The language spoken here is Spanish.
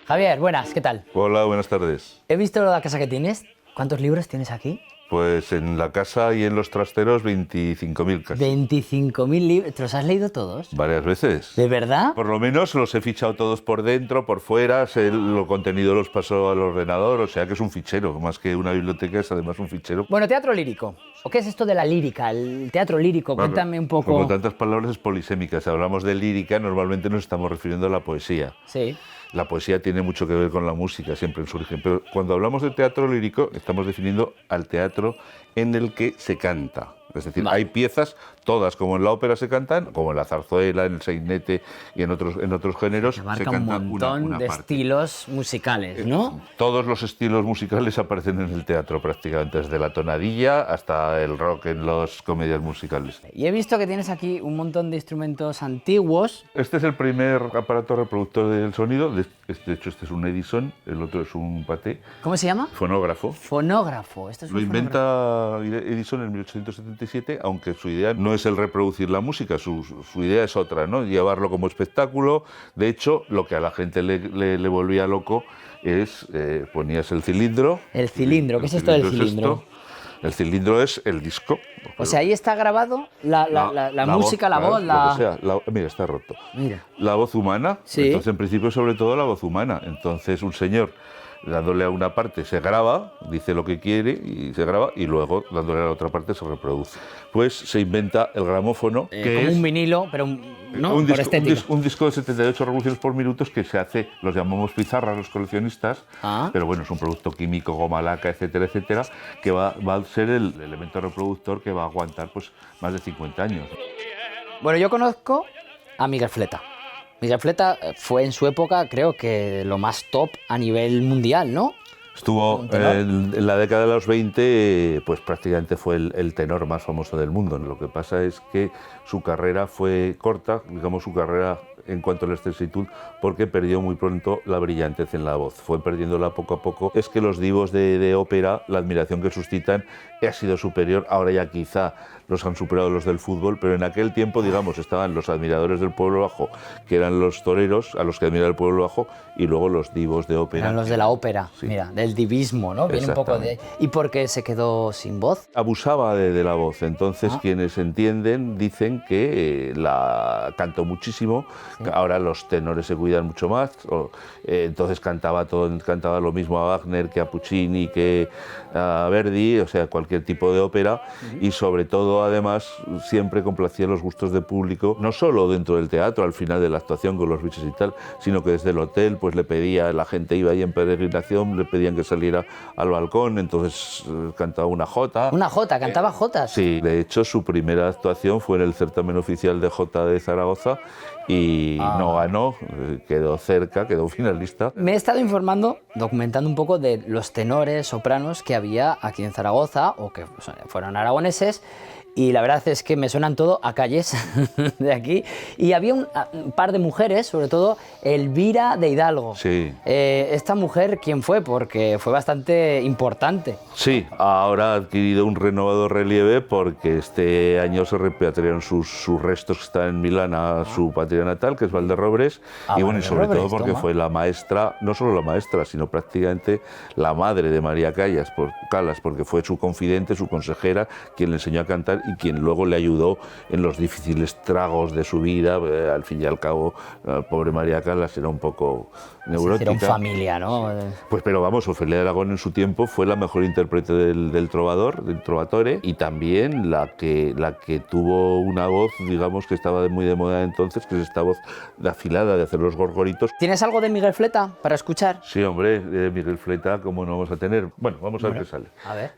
Javier, buenas, ¿qué tal? Hola, buenas tardes. He visto la casa que tienes. ¿Cuántos libros tienes aquí? Pues en la casa y en los trasteros 25.000 casi. 25.000 libros. ¿Te los has leído todos? Varias veces. ¿De verdad? Por lo menos los he fichado todos por dentro, por fuera, lo contenido los paso al ordenador, o sea que es un fichero, más que una biblioteca es además un fichero. Bueno, teatro lírico. ¿O qué es esto de la lírica, el teatro lírico? Bueno, Cuéntame un poco. Como tantas palabras es polisémica. Si hablamos de lírica, normalmente nos estamos refiriendo a la poesía. Sí. La poesía tiene mucho que ver con la música, siempre en su origen. Pero cuando hablamos de teatro lírico, estamos definiendo al teatro en el que se canta. Es decir, Vale. hay piezas, todas como en la ópera se cantan, como en la zarzuela, en el sainete y en otros géneros. Que Se abarca canta un montón una de parte. estilos musicales, ¿no? Todos los estilos musicales aparecen en el teatro prácticamente, desde la tonadilla hasta el rock en las comedias musicales. Y he visto que tienes aquí un montón de instrumentos antiguos. Este es el primer aparato reproductor del sonido, de hecho este es un Edison, el otro es un Pathé, ¿Cómo se llama? fonógrafo. Fonógrafo. Esto es Lo un fonógrafo. inventa Edison en 1877, aunque su idea no es el reproducir la música, su idea es otra, ¿no? Llevarlo como espectáculo. De hecho, lo que a la gente le volvía loco es, ponías el cilindro. El cilindro, ¿qué es esto del cilindro? El cilindro es el disco. O sea, ahí está grabado la música, la voz, lo que sea. Mira, está roto. Mira. La voz humana, Sí. entonces en principio sobre todo la voz humana. Entonces un señor dándole a una parte se graba, dice lo que quiere y se graba, y luego dándole a la otra parte se reproduce. Pues se inventa el gramófono, que como es un vinilo, pero no, un por disco, estética. un disco de 78 revoluciones por minuto que se hace, los llamamos pizarras los coleccionistas, pero bueno, es un producto químico, goma laca, etcétera, etcétera, que va a ser el elemento reproductor que va a aguantar pues más de 50 años. Bueno, yo conozco a Miguel Fleta. Miguel Fleta fue en su época, creo que lo más top a nivel mundial, ¿no? Estuvo en la década de los 20, pues prácticamente fue el tenor más famoso del mundo. Lo que pasa es que su carrera fue corta, digamos su carrera en cuanto a la extensitud, porque perdió muy pronto la brillantez en la voz. Fue perdiéndola poco a poco. Es que los divos de ópera, la admiración que suscitan ha sido superior. Ahora ya quizá los han superado los del fútbol, pero en aquel tiempo, digamos, estaban los admiradores del pueblo bajo, que eran los toreros, a los que admiraba el pueblo bajo, y luego los divos de ópera. Eran los de la ópera, Sí. mira, del divismo, ¿no? Viene un poco de... ¿Y por qué se quedó sin voz? Abusaba de la voz, entonces quienes entienden dicen que la cantó muchísimo, ahora los tenores se cuidan mucho más, entonces cantaba lo mismo a Wagner que a Puccini, que a Verdi, o sea, cualquier tipo de ópera, y sobre todo además siempre complacía los gustos del público, no solo dentro del teatro, al final de la actuación con los bichos y tal, sino que desde el hotel pues le pedía, la gente iba ahí en peregrinación, le pedían que saliera al balcón, entonces cantaba una jota. Una jota, cantaba jotas. Sí, de hecho su primera actuación fue en el certamen oficial de jota de Zaragoza y no ganó, quedó cerca, quedó finalista. Me he estado informando, documentando un poco de los tenores, sopranos que había aquí en Zaragoza, o que fueron aragoneses, y la verdad es que me suenan todo a calles de aquí. Y había un par de mujeres, sobre todo Elvira de Hidalgo. Sí. Esta mujer, ¿quién fue? Porque fue bastante importante. Sí, ahora ha adquirido un renovado relieve porque este año se repatriaron sus restos que están en Milán a su patria natal, que es Valderrobres, y bueno, y sobre todo porque fue la maestra, no solo la maestra, sino prácticamente la madre de María Callas, porque fue su confidente, su consejera, quien le enseñó a cantar y quien luego le ayudó en los difíciles tragos de su vida. Al fin y al cabo, la pobre María Callas era un poco neurótica. Era un familia, ¿no? Pues pero vamos, Ofelia de Aragón en su tiempo fue la mejor intérprete del trovador, del trovatore, y también la que tuvo una voz, digamos, que estaba muy de moda entonces, que es esta voz de afilada, de hacer los gorgoritos. ¿Tienes algo de Miguel Fleta para escuchar? Sí, hombre, de Miguel Fleta, ¿cómo no vamos a tener? Bueno, vamos a ver qué sale. A ver.